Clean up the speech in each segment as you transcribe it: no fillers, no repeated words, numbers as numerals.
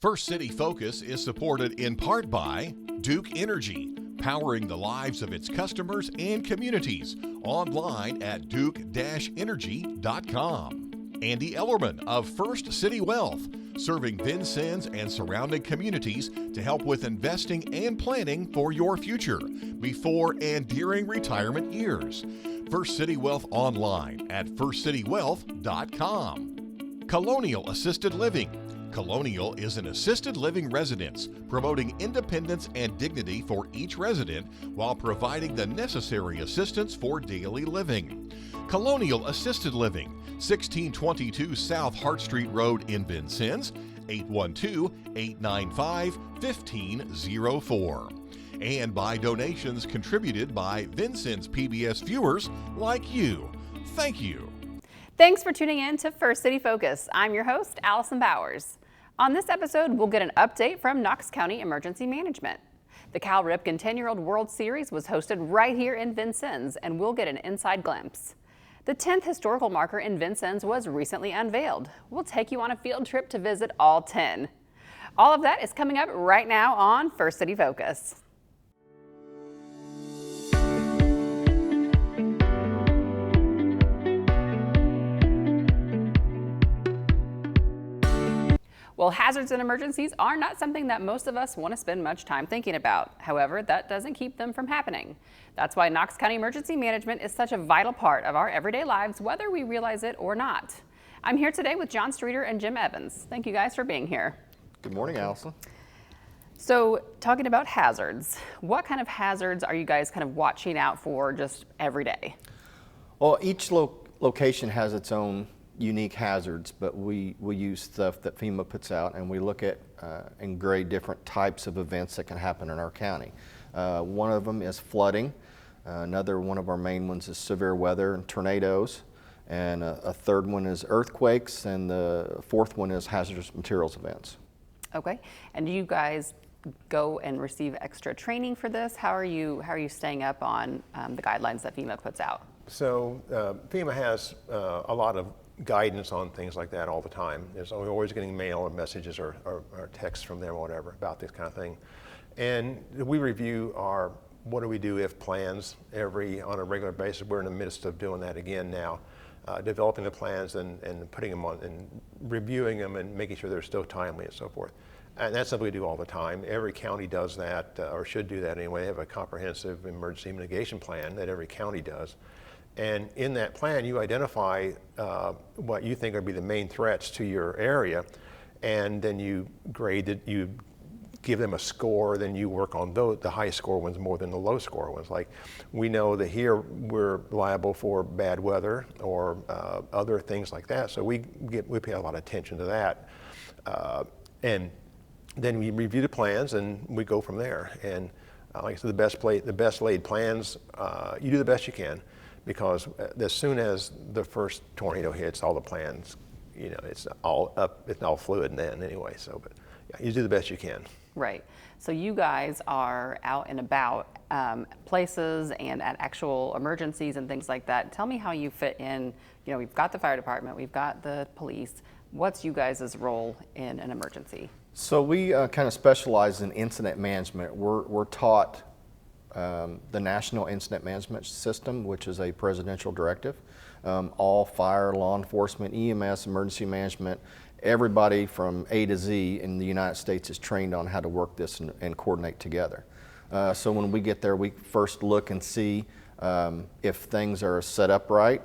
First City Focus is supported in part by Duke Energy, powering the lives of its customers and communities. Online at duke-energy.com. Andy Ellerman of First City Wealth, serving Vincennes and surrounding communities to help with investing and planning for your future before and during retirement years. First City Wealth online at firstcitywealth.com. Colonial Assisted Living. Colonial is an assisted living residence promoting independence and dignity for each resident while providing the necessary assistance for daily living. Colonial Assisted Living, 1622 South Hart Street Road in Vincennes, 812-895-1504. And by donations contributed by Vincennes PBS viewers like you. Thank you. Thanks for tuning in to First City Focus. I'm your host, Allison Bowers. On this episode, we'll get an update from Knox County Emergency Management. The Cal Ripken 10-year-old World Series was hosted right here in Vincennes, and we'll get an inside glimpse. The 10th historical marker in Vincennes was recently unveiled. We'll take you on a field trip to visit all 10. All of that is coming up right now on First City Focus. Well, hazards and emergencies are not something that most of us want to spend much time thinking about. However, that doesn't keep them from happening. That's why Knox County Emergency Management is such a vital part of our everyday lives, whether we realize it or not. I'm here today with John Streeter and Jim Evans. Thank you guys for being here. Good morning, Allison. So, talking about hazards, what kind of hazards are you guys kind of watching out for just every day? Well, each location has its own unique hazards, but we use stuff that FEMA puts out, and we look at and grade different types of events that can happen in our county. One of them is flooding. Another one of our main ones is severe weather and tornadoes. And a third one is earthquakes, and the fourth one is hazardous materials events. Okay, and do you guys go and receive extra training for this? How are you staying up on the guidelines that FEMA puts out? So FEMA has a lot of guidance on things like that all the time. We're always getting mail or messages or texts from them or whatever about this kind of thing. And we review our what do we do if plans on a regular basis. We're in the midst of doing that again now, developing the plans and putting them on and reviewing them and making sure they're still timely and so forth. And that's something we do all the time. Every county does that, or should do that anyway. They have a comprehensive emergency mitigation plan that every county does. And in that plan, you identify what you think are be the main threats to your area, and then you grade it, you give them a score, then you work on the high score ones more than the low score ones. Like, we know that here we're liable for bad weather or other things like that, so we pay a lot of attention to that. And then we review the plans and we go from there. And like I said, the best laid plans, you do the best you can. Because as soon as the first tornado hits, all the plans, it's all up, it's all fluid then anyway. So, but yeah, you do the best you can. Right. So you guys are out and about places and at actual emergencies and things like that. Tell me how you fit in. We've got the fire department, we've got the police. What's you guys' role in an emergency? So we kind of specialize in incident management. We're taught the National Incident Management System, which is a presidential directive. All fire, law enforcement, EMS, emergency management, everybody from A to Z in the United States is trained on how to work this and coordinate together. So when we get there, we first look and see if things are set up right,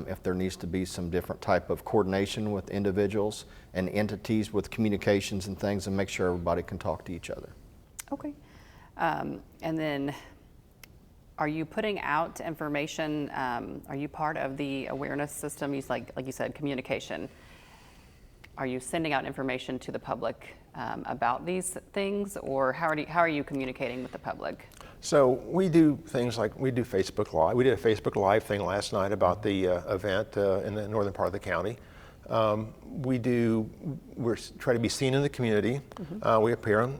if there needs to be some different type of coordination with individuals and entities with communications and things, and make sure everybody can talk to each other. Okay. And then, are you putting out information? Are you part of the awareness system? Like you said, communication. Are you sending out information to the public about these things, or how are you communicating with the public? So we do things like we do Facebook Live. We did a Facebook Live thing last night about the event in the northern part of the county. We're trying to be seen in the community. Mm-hmm. We appear on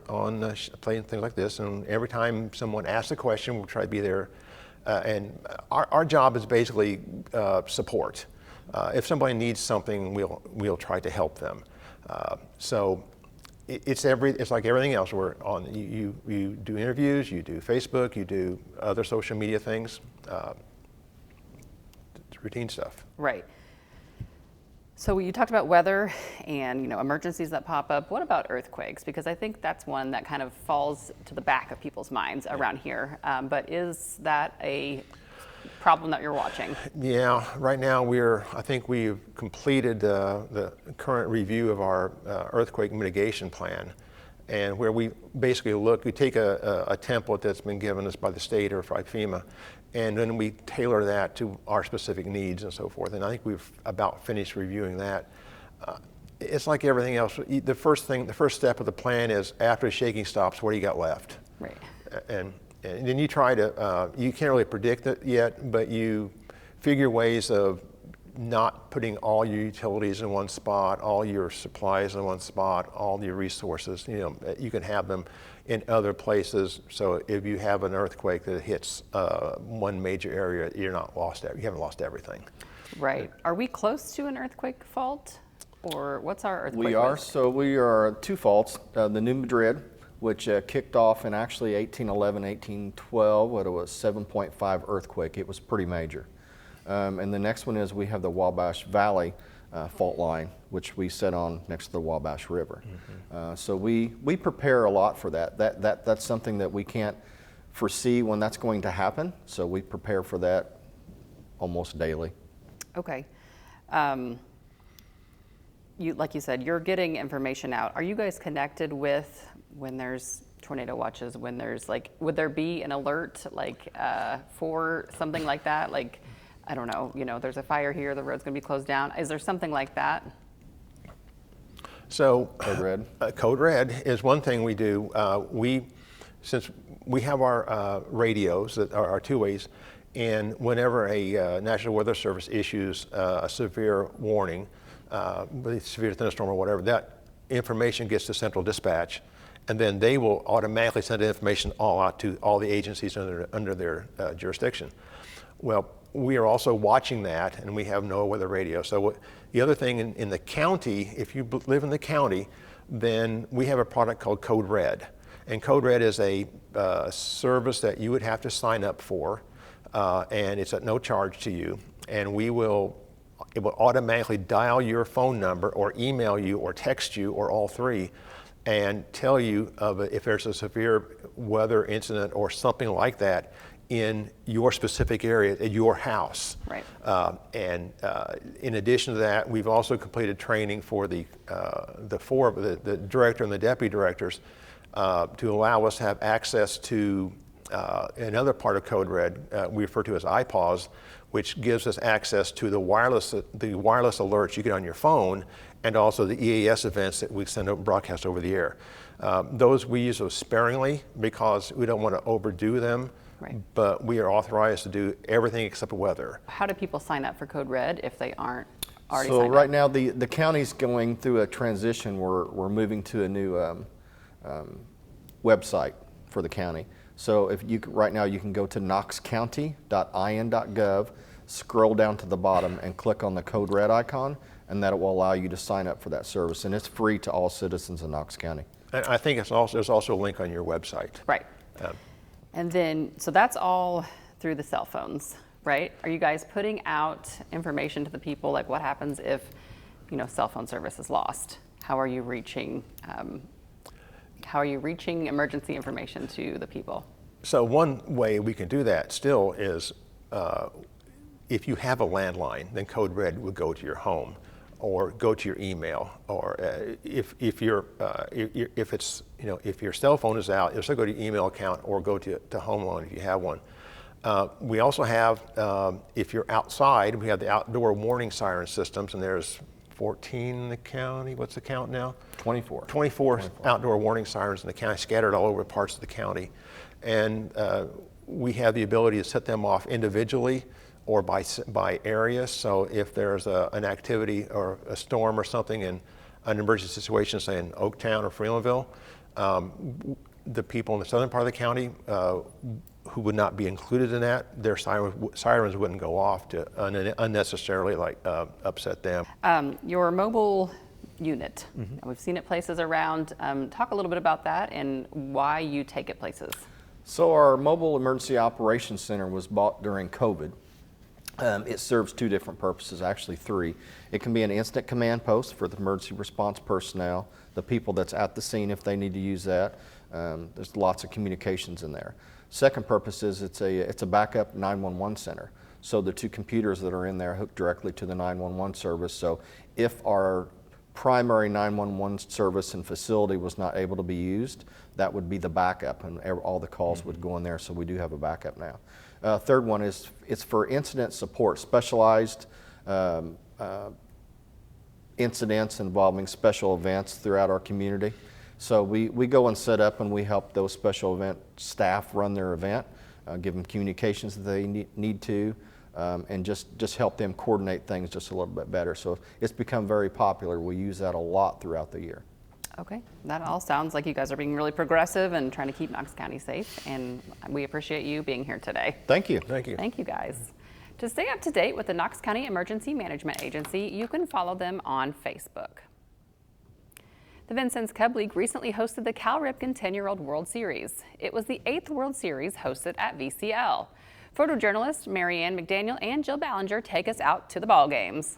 playing things like this, and every time someone asks a question, we'll try to be there. And our job is basically support. If somebody needs something, we'll try to help them. So it's like everything else. You do interviews, you do Facebook, you do other social media things, routine stuff. Right. So you talked about weather and emergencies that pop up. What about earthquakes? Because I think that's one that kind of falls to the back of people's minds around here. But is that a problem that you're watching? Yeah, right now I think we've completed the current review of our earthquake mitigation plan, and where we basically we take a template that's been given us by the state or by FEMA, and then we tailor that to our specific needs and so forth. And I think we've about finished reviewing that. It's like everything else. The first step of the plan is, after the shaking stops, what do you got left? Right. And then you try to, you can't really predict it yet, but you figure ways of not putting all your utilities in one spot, all your supplies in one spot, all your resources. You can have them in other places. So if you have an earthquake that hits one major area, you haven't lost everything. Right. Are we close to an earthquake fault, or what's our earthquake We are. risk? So we are 2 faults. The New Madrid, which kicked off in actually 1811, 1812, what it was 7.5 earthquake. It was pretty major. And the next one is we have the Wabash Valley fault line, which we set on next to the Wabash River. Mm-hmm. So we prepare a lot for that. That's something that we can't foresee when that's going to happen. So we prepare for that almost daily. Okay. Like you said, you're getting information out. Are you guys connected with when there's tornado watches, when there's would there be an alert for something like that? I don't know, there's a fire here, the road's gonna be closed down. Is there something like that? So Code Red. Code Red is one thing we do. Since we have our radios that are our two-ways, and whenever a National Weather Service issues a severe warning, severe thunderstorm or whatever, that information gets to Central Dispatch, and then they will automatically send the information all out to all the agencies under their jurisdiction. Well, we are also watching that, and we have no weather radio. So the other thing in the county, if you live in the county, then we have a product called Code Red. And Code Red is a service that you would have to sign up for, and it's at no charge to you. And it will automatically dial your phone number or email you or text you or all three and tell you if there's a severe weather incident or something like that in your specific area, at your house. Right. And in addition to that, we've also completed training for the director and the deputy directors to allow us to have access to another part of Code Red we refer to as iPause, which gives us access to the wireless alerts you get on your phone, and also the EAS events that we send out broadcast over the air. We use those sparingly because we don't want to overdo them. Right. But we are authorized to do everything except weather. How do people sign up for Code Red if they aren't already So signed right up? now the county's going through a transition. We're moving to a new website for the county. So right now you can go to knoxcounty.in.gov, scroll down to the bottom and click on the Code Red icon, and that will allow you to sign up for that service. And it's free to all citizens in Knox County. And I think there's also a link on your website. Right. And then, so that's all through the cell phones, right? Are you guys putting out information to the people, like what happens if, cell phone service is lost? How are you reaching emergency information to the people? So one way we can do that still is if you have a landline, then Code Red would go to your home or go to your email, or if your cell phone is out, it'll still go to your email account or go to Home Loan if you have one. We also have, if you're outside, we have the outdoor warning siren systems, and there's 14 in the county. What's the count now? 24. 24 outdoor warning sirens in the county, scattered all over parts of the county. And we have the ability to set them off individually or by area. So if there's an activity or a storm or something in an emergency situation, say in Oaktown or Freelandville, the people in the southern part of the county who would not be included in that, their sirens wouldn't go off to unnecessarily upset them. Your mobile unit. We've seen it places around. Talk a little bit about that and why you take it places. So our Mobile Emergency Operations Center was bought during COVID. It serves two different purposes, actually three. It can be an instant command post for the emergency response personnel, the people that's at the scene if they need to use that. There's lots of communications in there. Second purpose is it's a backup 911 center. So the two computers that are in there hook directly to the 911 service. So if our primary 911 service and facility was not able to be used, that would be the backup, and all the calls would go in there, so we do have a backup now. Third one is it's for incident support, specialized incidents involving special events throughout our community. So we go and set up and we help those special event staff run their event, give them communications that they need to, and just help them coordinate things just a little bit better. So it's become very popular. We use that a lot throughout the year. Okay, that all sounds like you guys are being really progressive and trying to keep Knox County safe, and we appreciate you being here today. Thank you. Thank you. Thank you, guys. To stay up to date with the Knox County Emergency Management Agency, you can follow them on Facebook. The Vincennes Cub League recently hosted the Cal Ripken 10-year-old World Series. It was the 8th World Series hosted at VCL. Photojournalists Marianne McDaniel and Jill Ballinger take us out to the ball games.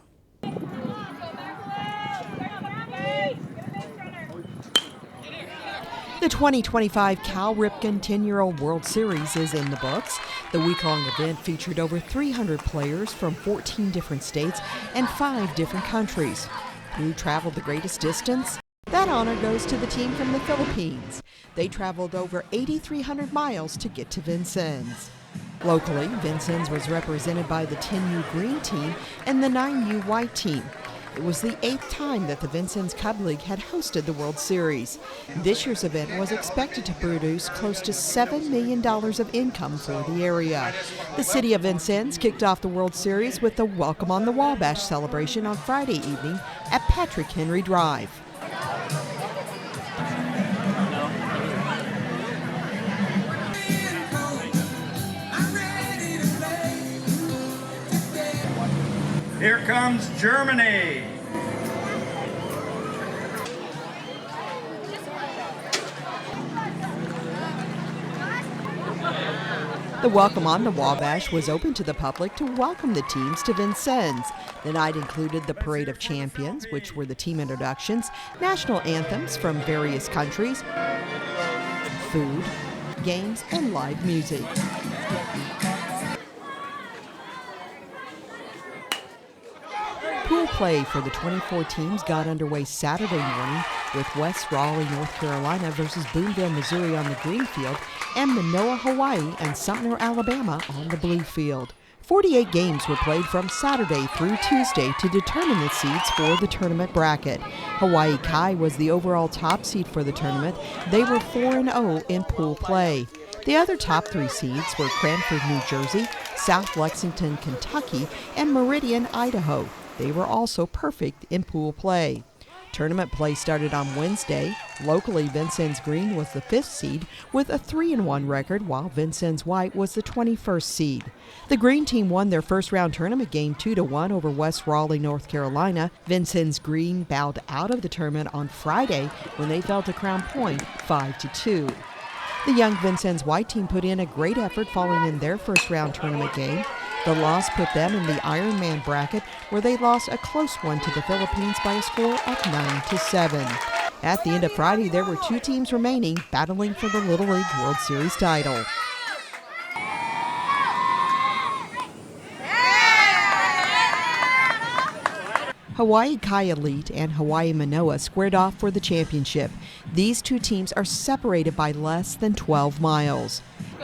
The 2025 Cal Ripken 10-year-old World Series is in the books. The week-long event featured over 300 players from 14 different states and 5 different countries. Who traveled the greatest distance? That honor goes to the team from the Philippines. They traveled over 8,300 miles to get to Vincennes. Locally, Vincennes was represented by the 10U Green team and the 9U White team. It was the 8th time that the Vincennes Cub League had hosted the World Series. This year's event was expected to produce close to $7 million of income for the area. The city of Vincennes kicked off the World Series with the Welcome on the Wabash celebration on Friday evening at Patrick Henry Drive. Here comes Germany. The Welcome on the Wabash was open to the public to welcome the teams to Vincennes. The night included the Parade of Champions, which were the team introductions, national anthems from various countries, food, games, and live music. Pool play for the 24 teams got underway Saturday morning with West Raleigh, North Carolina versus Boonville, Missouri on the green field and Manoa, Hawaii and Sumter, Alabama on the blue field. 48 games were played from Saturday through Tuesday to determine the seeds for the tournament bracket. Hawaii Kai was the overall top seed for the tournament. They were 4-0 in pool play. The other top 3 seeds were Cranford, New Jersey, South Lexington, Kentucky, and Meridian, Idaho. They were also perfect in pool play. Tournament play started on Wednesday. Locally, Vincennes Green was the 5th seed with a 3-1 record, while Vincennes White was the 21st seed. The Green team won their first-round tournament game 2-1 over West Raleigh, North Carolina. Vincennes Green bowed out of the tournament on Friday when they fell to Crown Point 5-2. The young Vincennes White team put in a great effort falling in their first-round tournament game. The loss put them in the Ironman bracket, where they lost a close one to the Philippines by a score of 9-7. At the end of Friday, there were 2 teams remaining battling for the Little League World Series title. Hawaii Kai Elite and Hawaii Manoa squared off for the championship. These 2 teams are separated by less than 12 miles.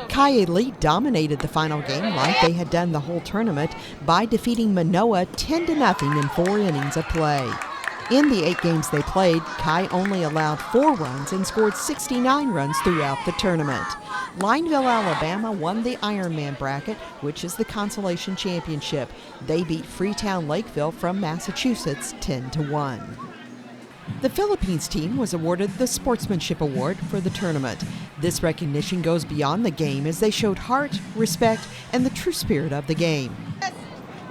Kai Elite dominated the final game like they had done the whole tournament by defeating Manoa 10-0 in 4 innings of play. In the 8 games they played, Kai only allowed 4 runs and scored 69 runs throughout the tournament. Lineville, Alabama won the Ironman bracket, which is the consolation championship. They beat Freetown Lakeville from Massachusetts 10-1. The Philippines team was awarded the Sportsmanship Award for the tournament. This recognition goes beyond the game as they showed heart, respect, and the true spirit of the game.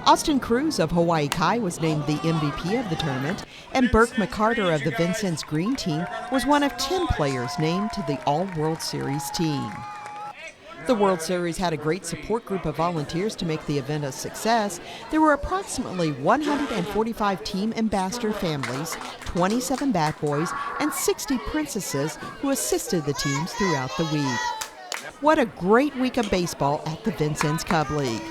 Austin Cruz of Hawaii Kai was named the MVP of the tournament, and Burke McCarter of the Vincennes Green Team was one of 10 players named to the All-World Series team. The World Series had a great support group of volunteers to make the event a success. There were approximately 145 team ambassador families, 27 bat boys, and 60 princesses who assisted the teams throughout the week. What a great week of baseball at the Vincennes Cub League.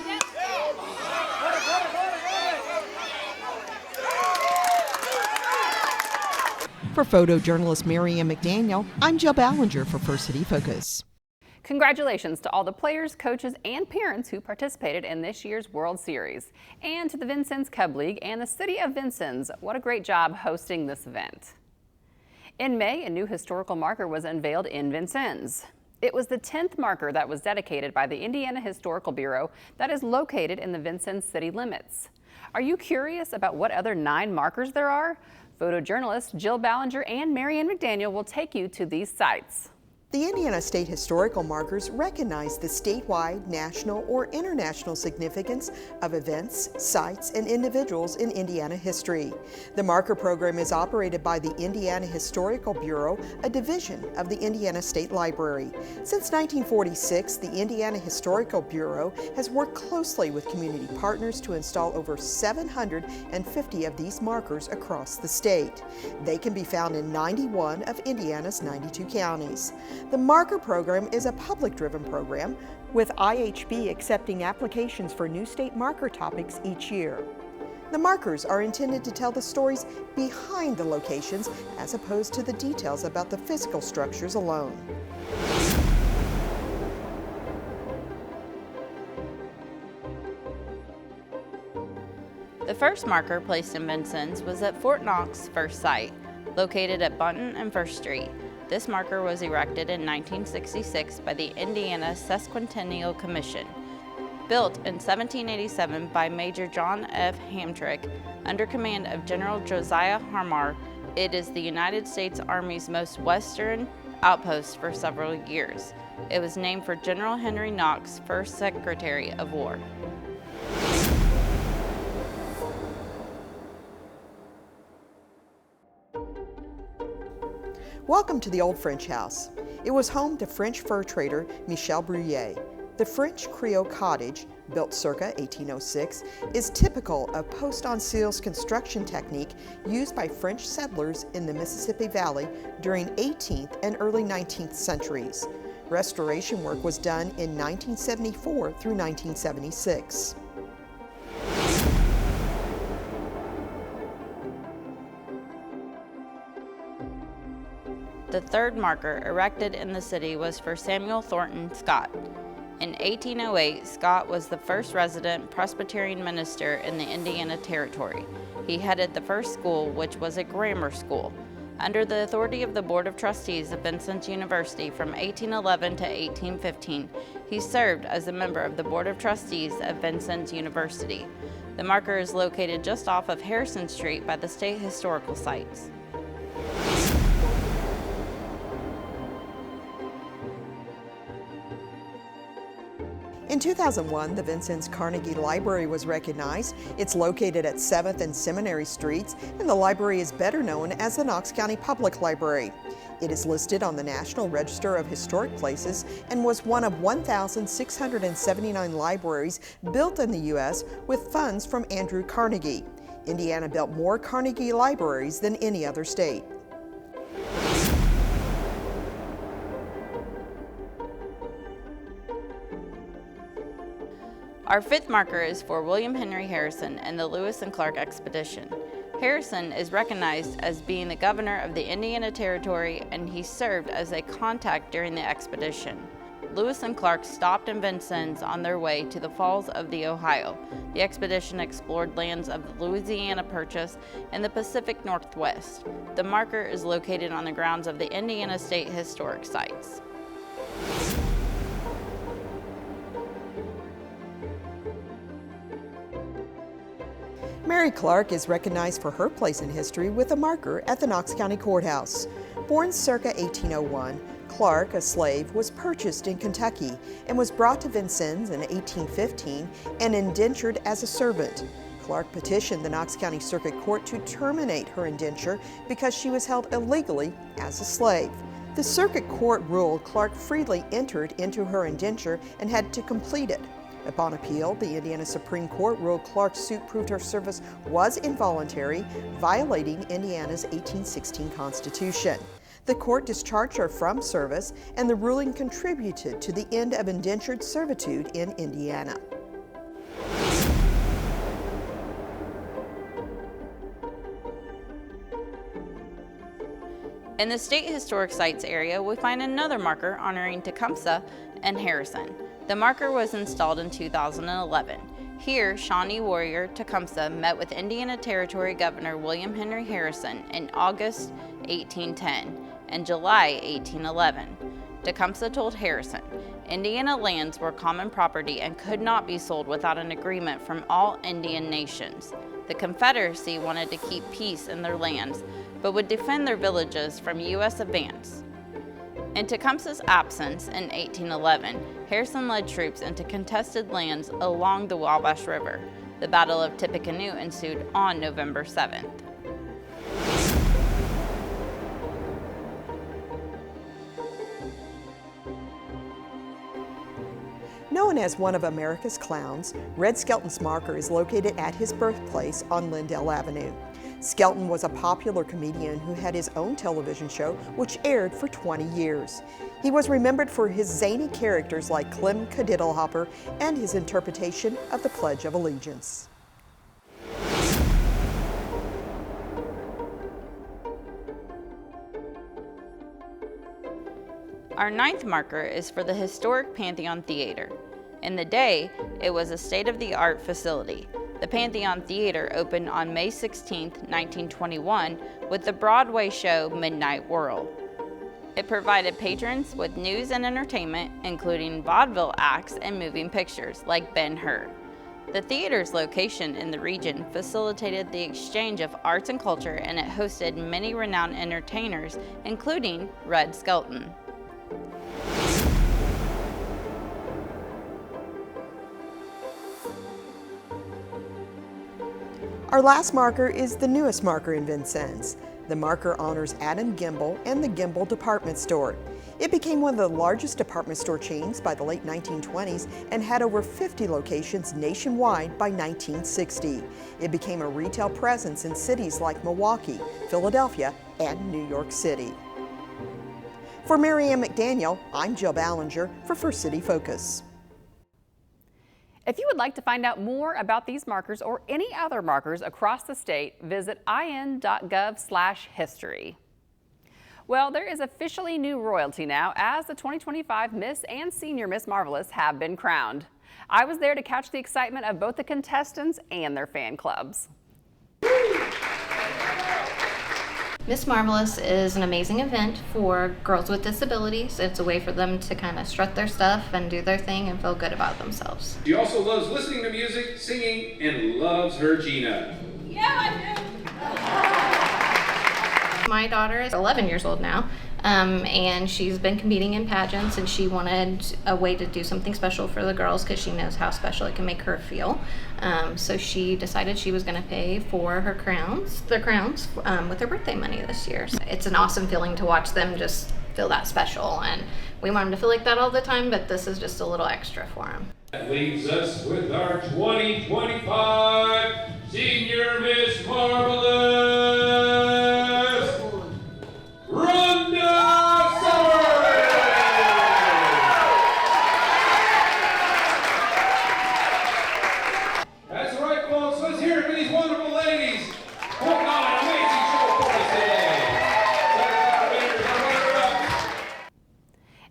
For photojournalist Mary Ann McDaniel, I'm Jill Ballinger for First City Focus. Congratulations to all the players, coaches, and parents who participated in this year's World Series, and to the Vincennes Cub League and the City of Vincennes. What a great job hosting this event. In May, a new historical marker was unveiled in Vincennes. It was the 10th marker that was dedicated by the Indiana Historical Bureau that is located in the Vincennes city limits. Are you curious about what other 9 markers there are? Photojournalists Jill Ballinger and Mary Ann McDaniel will take you to these sites. The Indiana State Historical Markers recognize the statewide, national, or international significance of events, sites, and individuals in Indiana history. The marker program is operated by the Indiana Historical Bureau, a division of the Indiana State Library. Since 1946, the Indiana Historical Bureau has worked closely with community partners to install over 750 of these markers across the state. They can be found in 91 of Indiana's 92 counties. The marker program is a public-driven program, with IHB accepting applications for new state marker topics each year. The markers are intended to tell the stories behind the locations as opposed to the details about the physical structures alone. The first marker placed in Vincennes was at Fort Knox First Site, located at Bunton and First Street. This marker was erected in 1966 by the Indiana Sesquicentennial Commission. Built in 1787 by Major John F. Hamtrick, under command of General Josiah Harmar, it is the United States Army's most western outpost for several years. It was named for General Henry Knox, first Secretary of War. Welcome to the Old French House. It was home to French fur trader Michel Bruyère. The French Creole cottage, built circa 1806, is typical of post-en-cils construction technique used by French settlers in the Mississippi Valley during 18th and early 19th centuries. Restoration work was done in 1974 through 1976. The third marker erected in the city was for Samuel Thornton Scott. In 1808, Scott was the first resident Presbyterian minister in the Indiana Territory. He headed the first school, which was a grammar school. Under the authority of the Board of Trustees of Vincennes University from 1811 to 1815, he served as a member of the Board of Trustees of Vincennes University. The marker is located just off of Harrison Street by the State Historical Sites. In 2001, the Vincennes Carnegie Library was recognized. It's located at 7th and Seminary Streets, and the library is better known as the Knox County Public Library. It is listed on the National Register of Historic Places and was one of 1,679 libraries built in the U.S. with funds from Andrew Carnegie. Indiana built more Carnegie libraries than any other state. Our fifth marker is for William Henry Harrison and the Lewis and Clark Expedition. Harrison is recognized as being the governor of the Indiana Territory, and he served as a contact during the expedition. Lewis and Clark stopped in Vincennes on their way to the Falls of the Ohio. The expedition explored lands of the Louisiana Purchase and the Pacific Northwest. The marker is located on the grounds of the Indiana State Historic Sites. Mary Clark is recognized for her place in history with a marker at the Knox County Courthouse. Born circa 1801, Clark, a slave, was purchased in Kentucky and was brought to Vincennes in 1815 and indentured as a servant. Clark petitioned the Knox County Circuit Court to terminate her indenture because she was held illegally as a slave. The Circuit Court ruled Clark freely entered into her indenture and had to complete it. Upon appeal, the Indiana Supreme Court ruled Clark's suit proved her service was involuntary, violating Indiana's 1816 Constitution. The court discharged her from service, and the ruling contributed to the end of indentured servitude in Indiana. In the State Historic Sites area, we find another marker honoring Tecumseh and Harrison. The marker was installed in 2011. Here, Shawnee warrior Tecumseh met with Indiana Territory Governor William Henry Harrison in August 1810 and July 1811. Tecumseh told Harrison, Indiana lands were common property and could not be sold without an agreement from all Indian nations. The Confederacy wanted to keep peace in their lands, but would defend their villages from U.S. advance. In Tecumseh's absence in 1811, Harrison led troops into contested lands along the Wabash River. The Battle of Tippecanoe ensued on November 7th. Known as one of America's clowns, Red Skelton's marker is located at his birthplace on Lindell Avenue. Skelton was a popular comedian who had his own television show, which aired for 20 years. He was remembered for his zany characters like Clem Cadiddlehopper and his interpretation of the Pledge of Allegiance. Our ninth marker is for the historic Pantheon Theater. In the day, it was a state-of-the-art facility. The Pantheon Theater opened on May 16, 1921, with the Broadway show Midnight Whirl. It provided patrons with news and entertainment, including vaudeville acts and moving pictures like Ben-Hur. The theater's location in the region facilitated the exchange of arts and culture, and it hosted many renowned entertainers, including Red Skelton. Our last marker is the newest marker in Vincennes. The marker honors Adam Gimbel and the Gimbel Department Store. It became one of the largest department store chains by the late 1920s and had over 50 locations nationwide by 1960. It became a retail presence in cities like Milwaukee, Philadelphia, and New York City. For Mary Ann McDaniel, I'm Jill Ballinger for First City Focus. If you would like to find out more about these markers or any other markers across the state, visit in.gov/history. Well, there is officially new royalty now as the 2025 Miss and Senior Miss Marvelous have been crowned. I was there to catch the excitement of both the contestants and their fan clubs. Miss Marvelous is an amazing event for girls with disabilities. It's a way for them to kind of strut their stuff and do their thing and feel good about themselves. She also loves listening to music, singing, and loves her Gina. Yeah, I do. My daughter is 11 years old now, and she's been competing in pageants, and she wanted a way to do something special for the girls because she knows how special it can make her feel. So she decided she was going to pay for their crowns with her birthday money this year. So it's an awesome feeling to watch them just feel that special, and we want them to feel like that all the time, but this is just a little extra for them. That leaves us with our 2025 Senior Miss Marvelous, Rhonda Summer! That's right, folks. Let's hear it for these wonderful ladies. Putting on an amazing show for us today.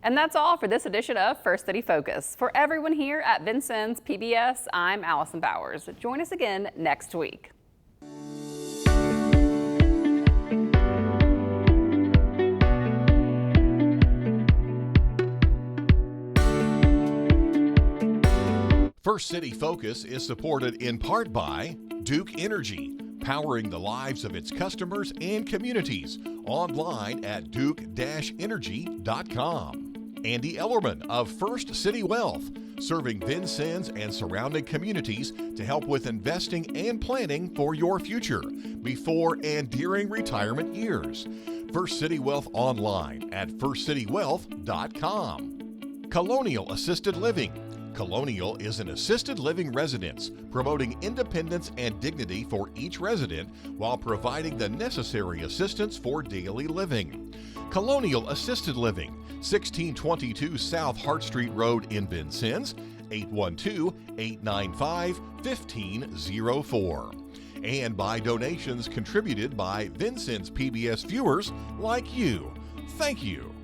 And that's all for this edition of First City Focus. For everyone here at Vincennes PBS, I'm Allison Bowers. Join us again next week. First City Focus is supported in part by Duke Energy, empowering the lives of its customers and communities. Online at duke-energy.com. Andy Ellerman of First City Wealth, serving Vincennes and surrounding communities to help with investing and planning for your future before and during retirement years. First City Wealth online at firstcitywealth.com. Colonial Assisted Living. Colonial is an assisted living residence promoting independence and dignity for each resident while providing the necessary assistance for daily living. Colonial Assisted Living, 1622 South Hart Street Road in Vincennes, 812-895-1504. And by donations contributed by Vincennes PBS viewers like you. Thank you.